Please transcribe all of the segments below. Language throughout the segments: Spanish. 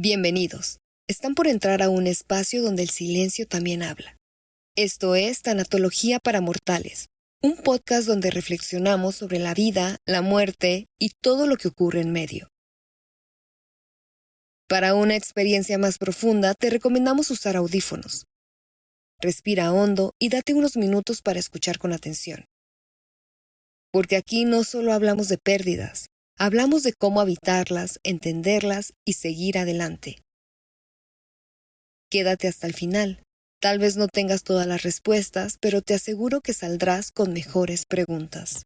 Bienvenidos. Están por entrar a un espacio donde el silencio también habla. Esto es Tanatología para Mortales, un podcast donde reflexionamos sobre la vida, la muerte y todo lo que ocurre en medio. Para una experiencia más profunda, te recomendamos usar audífonos. Respira hondo y date unos minutos para escuchar con atención. Porque aquí no solo hablamos de pérdidas, hablamos de cómo habitarlas, entenderlas y seguir adelante. Quédate hasta el final. Tal vez no tengas todas las respuestas, pero te aseguro que saldrás con mejores preguntas.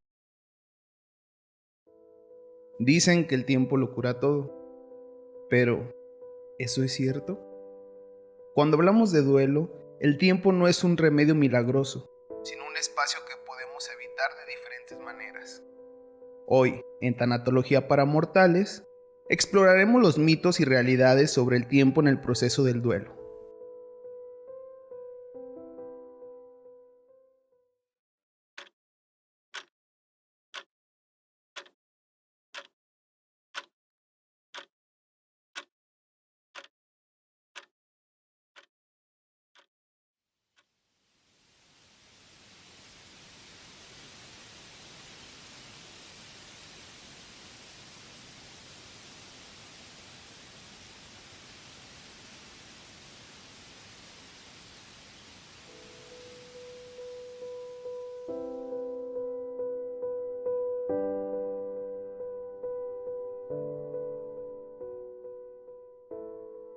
Dicen que el tiempo lo cura todo, pero ¿eso es cierto? Cuando hablamos de duelo, el tiempo no es un remedio milagroso, sino un espacio que podemos evitar de diferentes maneras. Hoy, en Tanatología para Mortales, exploraremos los mitos y realidades sobre el tiempo en el proceso del duelo.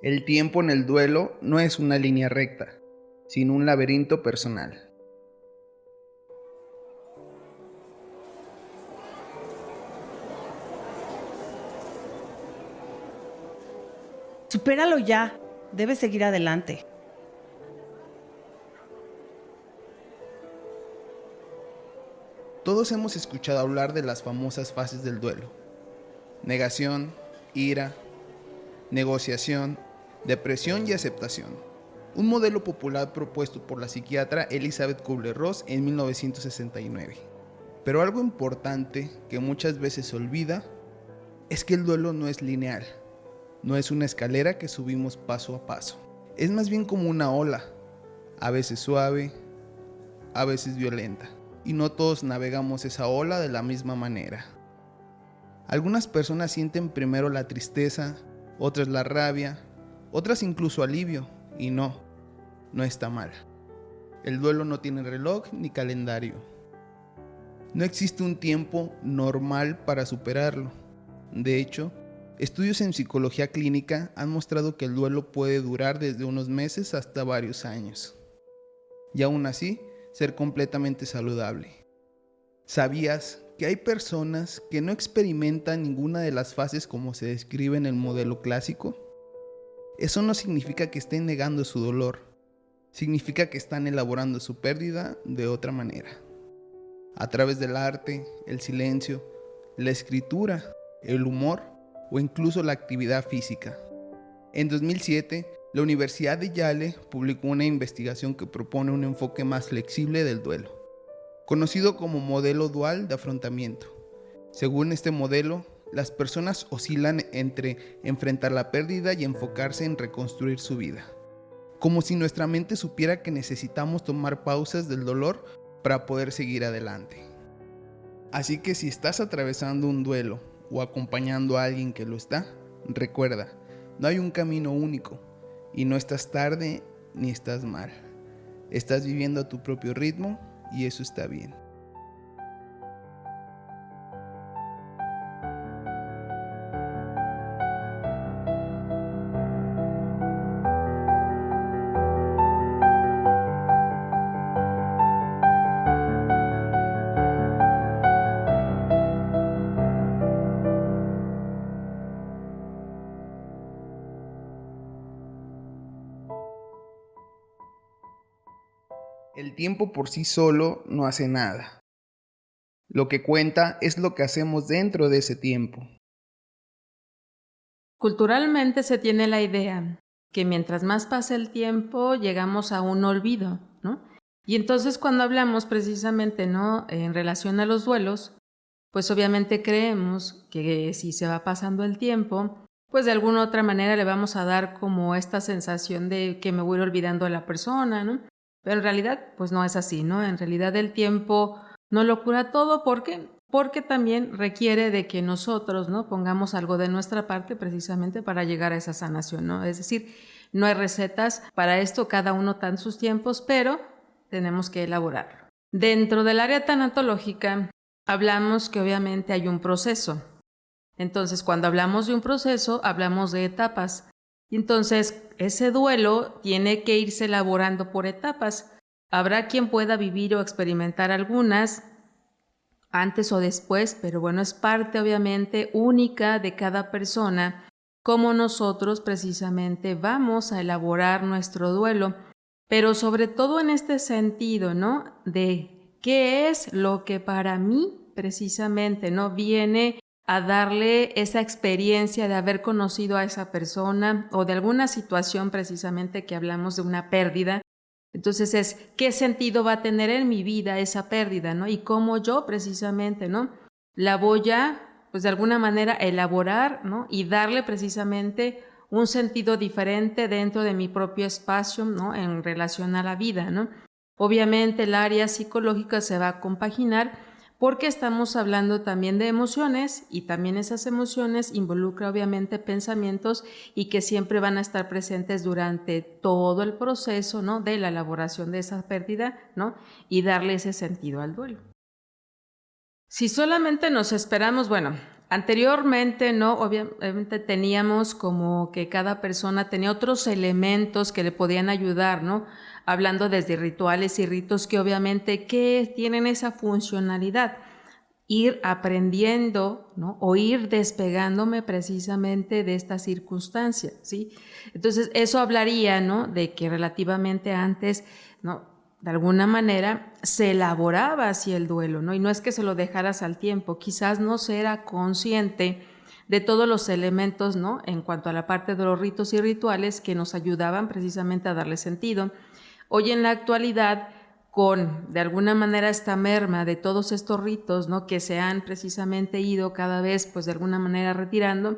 El tiempo en el duelo no es una línea recta, sino un laberinto personal. Supéralo ya. Debes seguir adelante. Todos hemos escuchado hablar de las famosas fases del duelo: negación, ira, negociación, depresión y aceptación. Un modelo popular propuesto por la psiquiatra Elizabeth Kubler-Ross en 1969. Pero algo importante que muchas veces se olvida es que el duelo no es lineal, no es una escalera que subimos paso a paso. Es más bien como una ola, a veces suave, a veces violenta, y no todos navegamos esa ola de la misma manera. Algunas personas sienten primero la tristeza, otras la rabia, otras incluso alivio, y no está mal. El duelo no tiene reloj ni calendario. No existe un tiempo normal para superarlo. De hecho, estudios en psicología clínica han mostrado que el duelo puede durar desde unos meses hasta varios años. Y aún así, ser completamente saludable. ¿Sabías que hay personas que no experimentan ninguna de las fases como se describe en el modelo clásico? Eso no significa que estén negando su dolor, significa que están elaborando su pérdida de otra manera. A través del arte, el silencio, la escritura, el humor o incluso la actividad física. En 2007, la Universidad de Yale publicó una investigación que propone un enfoque más flexible del duelo, conocido como modelo dual de afrontamiento. Según este modelo, las personas oscilan entre enfrentar la pérdida y enfocarse en reconstruir su vida. Como si nuestra mente supiera que necesitamos tomar pausas del dolor para poder seguir adelante. Así que si estás atravesando un duelo o acompañando a alguien que lo está, recuerda, no hay un camino único y no estás tarde ni estás mal. Estás viviendo a tu propio ritmo y eso está bien. El tiempo por sí solo no hace nada. Lo que cuenta es lo que hacemos dentro de ese tiempo. Culturalmente se tiene la idea que mientras más pasa el tiempo llegamos a un olvido, ¿no? Y entonces cuando hablamos precisamente, ¿no?, en relación a los duelos, pues obviamente creemos que si se va pasando el tiempo, pues de alguna u otra manera le vamos a dar como esta sensación de que me voy olvidando de la persona, ¿no? Pero en realidad, pues no es así, ¿no? En realidad el tiempo no lo cura todo porque también requiere de que nosotros, ¿no?, pongamos algo de nuestra parte precisamente para llegar a esa sanación, ¿no? Es decir, no hay recetas para esto, cada uno está en sus tiempos, pero tenemos que elaborarlo. Dentro del área tanatológica hablamos que obviamente hay un proceso. Entonces, cuando hablamos de un proceso, hablamos de etapas. Y entonces, ese duelo tiene que irse elaborando por etapas. Habrá quien pueda vivir o experimentar algunas antes o después, pero bueno, es parte obviamente única de cada persona, cómo nosotros precisamente vamos a elaborar nuestro duelo, pero sobre todo en este sentido, ¿no?, de qué es lo que para mí precisamente, ¿no?, viene a darle esa experiencia de haber conocido a esa persona o de alguna situación precisamente que hablamos de una pérdida. Entonces es, ¿qué sentido va a tener en mi vida esa pérdida, ¿no? Y cómo yo precisamente, ¿no?, la voy a, pues de alguna manera, elaborar, ¿no?, y darle precisamente un sentido diferente dentro de mi propio espacio, ¿no?, en relación a la vida, ¿no? Obviamente el área psicológica se va a compaginar porque estamos hablando también de emociones y también esas emociones involucran obviamente pensamientos y que siempre van a estar presentes durante todo el proceso, ¿no?, de la elaboración de esa pérdida, ¿no?, y darle ese sentido al duelo. Si solamente nos esperamos, bueno, anteriormente, ¿no?, obviamente teníamos como que cada persona tenía otros elementos que le podían ayudar, ¿no?, hablando desde rituales y ritos que obviamente que tienen esa funcionalidad, ir aprendiendo, ¿no?, o ir despegándome precisamente de esta circunstancia, ¿sí? Entonces eso hablaría, ¿no?, de que relativamente antes, ¿no?, de alguna manera se elaboraba así el duelo, ¿no? Y no es que se lo dejaras al tiempo, quizás no se era consciente de todos los elementos, ¿no?, en cuanto a la parte de los ritos y rituales que nos ayudaban precisamente a darle sentido. Hoy en la actualidad, con de alguna manera esta merma de todos estos ritos, ¿no?, que se han precisamente ido cada vez, pues de alguna manera retirando,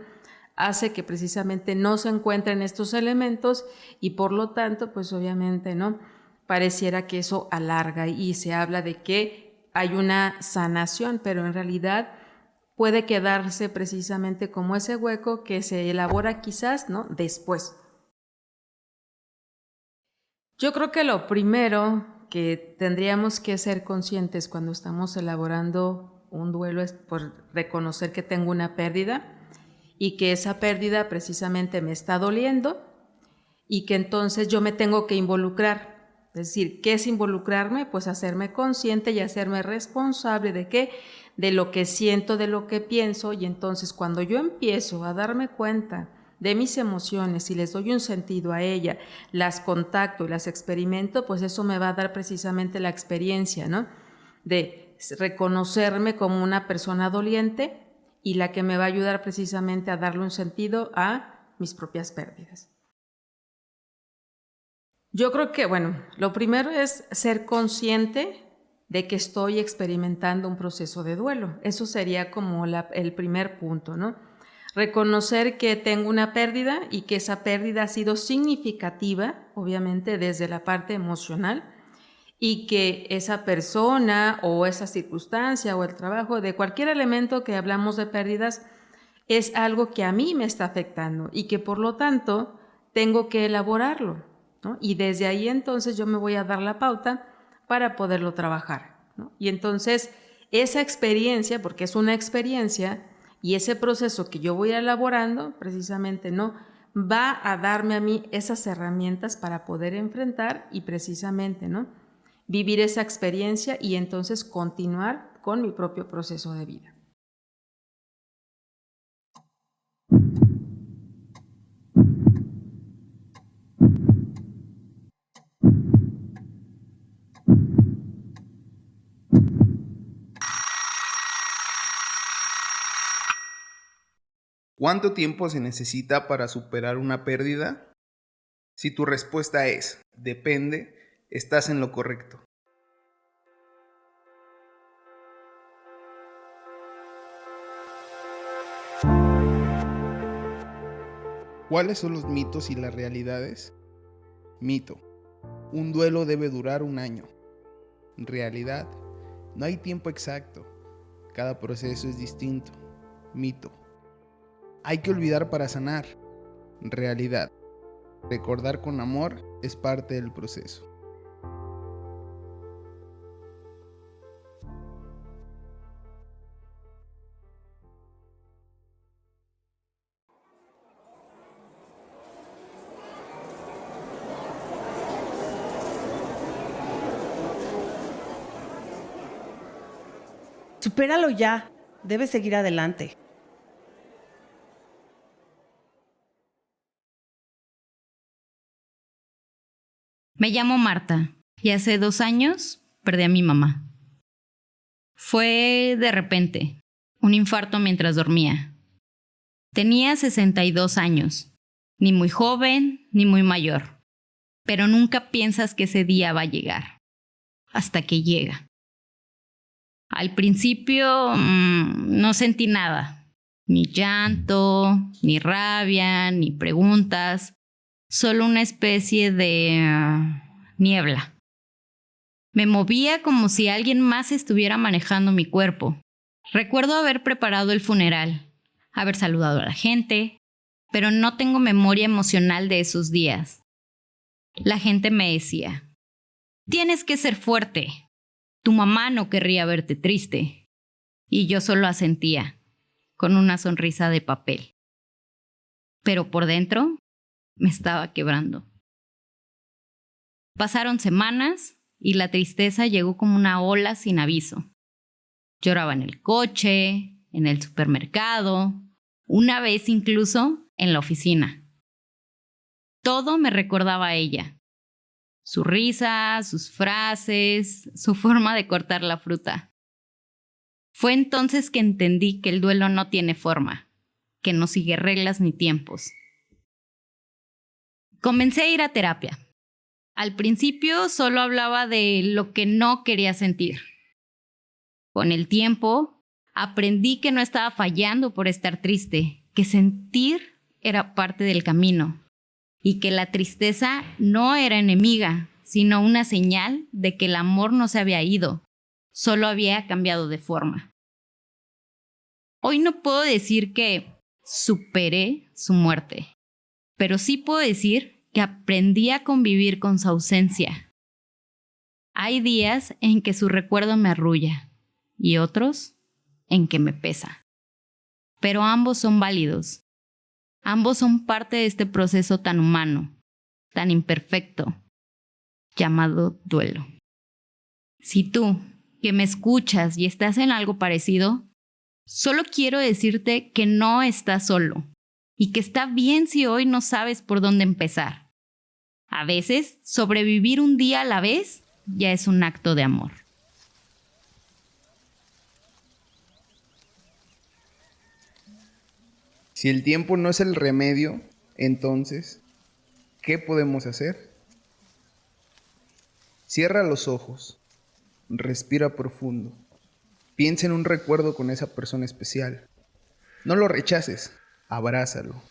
hace que precisamente no se encuentren estos elementos y por lo tanto, pues obviamente, ¿no?, pareciera que eso alarga y se habla de que hay una sanación, pero en realidad puede quedarse precisamente como ese hueco que se elabora quizás, ¿no?, después. Yo creo que lo primero que tendríamos que ser conscientes cuando estamos elaborando un duelo es por reconocer que tengo una pérdida y que esa pérdida precisamente me está doliendo y que entonces yo me tengo que involucrar. Es decir, ¿qué es involucrarme? Pues hacerme consciente y hacerme responsable de qué, de lo que siento, de lo que pienso, y entonces cuando yo empiezo a darme cuenta de mis emociones y les doy un sentido a ella, las contacto y las experimento, pues eso me va a dar precisamente la experiencia, ¿no?, de reconocerme como una persona doliente y la que me va a ayudar precisamente a darle un sentido a mis propias pérdidas. Yo creo que, bueno, lo primero es ser consciente de que estoy experimentando un proceso de duelo. Eso sería como el primer punto, ¿no? Reconocer que tengo una pérdida y que esa pérdida ha sido significativa, obviamente desde la parte emocional, y que esa persona o esa circunstancia o el trabajo, de cualquier elemento que hablamos de pérdidas, es algo que a mí me está afectando y que por lo tanto tengo que elaborarlo, ¿no? Y desde ahí entonces yo me voy a dar la pauta para poderlo trabajar, ¿no? Y entonces esa experiencia, porque es una experiencia, y ese proceso que yo voy elaborando precisamente, ¿no?, va a darme a mí esas herramientas para poder enfrentar y precisamente, ¿no?, vivir esa experiencia y entonces continuar con mi propio proceso de vida. ¿Cuánto tiempo se necesita para superar una pérdida? Si tu respuesta es depende, estás en lo correcto. ¿Cuáles son los mitos y las realidades? Mito: un duelo debe durar 1 año. Realidad: no hay tiempo exacto. Cada proceso es distinto. Mito: hay que olvidar para sanar. Realidad: recordar con amor es parte del proceso. Supéralo ya. Debes seguir adelante. Me llamo Marta y hace 2 años perdí a mi mamá. Fue de repente, un infarto mientras dormía. Tenía 62 años, ni muy joven ni muy mayor, pero nunca piensas que ese día va a llegar, hasta que llega. Al principio no sentí nada, ni llanto, ni rabia, ni preguntas, solo una especie de niebla. Me movía como si alguien más estuviera manejando mi cuerpo. Recuerdo haber preparado el funeral, haber saludado a la gente, pero no tengo memoria emocional de esos días. La gente me decía: tienes que ser fuerte. Tu mamá no querría verte triste. Y yo solo asentía, con una sonrisa de papel. Pero por dentro me estaba quebrando. Pasaron semanas y la tristeza llegó como una ola sin aviso. Lloraba en el coche, en el supermercado, una vez incluso en la oficina. Todo me recordaba a ella. Su risa, sus frases, su forma de cortar la fruta. Fue entonces que entendí que el duelo no tiene forma, que no sigue reglas ni tiempos. Comencé a ir a terapia. Al principio solo hablaba de lo que no quería sentir. Con el tiempo, aprendí que no estaba fallando por estar triste, que sentir era parte del camino. Y que la tristeza no era enemiga, sino una señal de que el amor no se había ido, solo había cambiado de forma. Hoy no puedo decir que superé su muerte, pero sí puedo decir que aprendí a convivir con su ausencia. Hay días en que su recuerdo me arrulla y otros en que me pesa. Pero ambos son válidos. Ambos son parte de este proceso tan humano, tan imperfecto, llamado duelo. Si tú, que me escuchas y estás en algo parecido, solo quiero decirte que no estás solo y que está bien si hoy no sabes por dónde empezar. A veces, sobrevivir un día a la vez ya es un acto de amor. Si el tiempo no es el remedio, entonces, ¿qué podemos hacer? Cierra los ojos, respira profundo, piensa en un recuerdo con esa persona especial. No lo rechaces, abrázalo.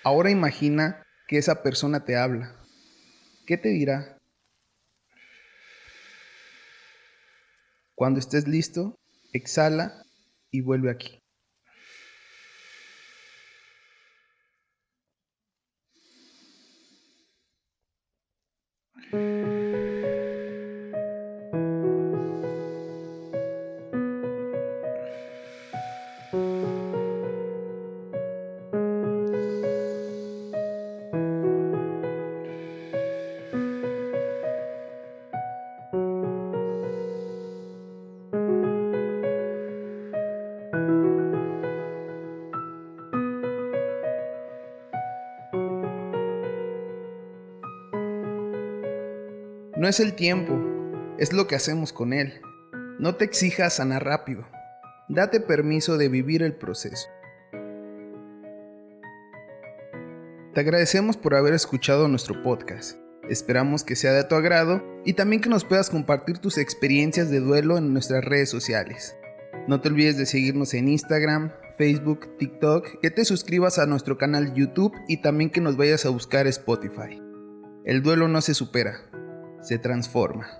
Ahora imagina que esa persona te habla. ¿Qué te dirá? Cuando estés listo, exhala y vuelve aquí. No es el tiempo, es lo que hacemos con él. No te exijas sanar rápido. Date permiso de vivir el proceso. Te agradecemos por haber escuchado nuestro podcast. Esperamos que sea de tu agrado y también que nos puedas compartir tus experiencias de duelo en nuestras redes sociales. No te olvides de seguirnos en Instagram, Facebook, TikTok, que te suscribas a nuestro canal YouTube y también que nos vayas a buscar Spotify. El duelo no se supera, se transforma.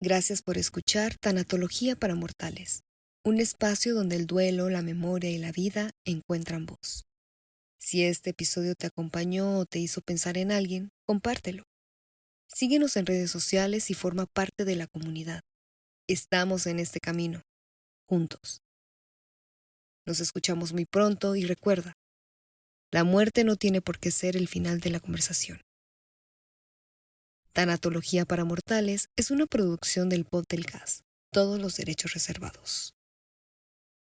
Gracias por escuchar Tanatología para Mortales, un espacio donde el duelo, la memoria y la vida encuentran voz. Si este episodio te acompañó o te hizo pensar en alguien, compártelo. Síguenos en redes sociales y forma parte de la comunidad. Estamos en este camino, juntos. Nos escuchamos muy pronto y recuerda, la muerte no tiene por qué ser el final de la conversación. Tanatología para Mortales es una producción del Pod del Gas. Todos los derechos reservados.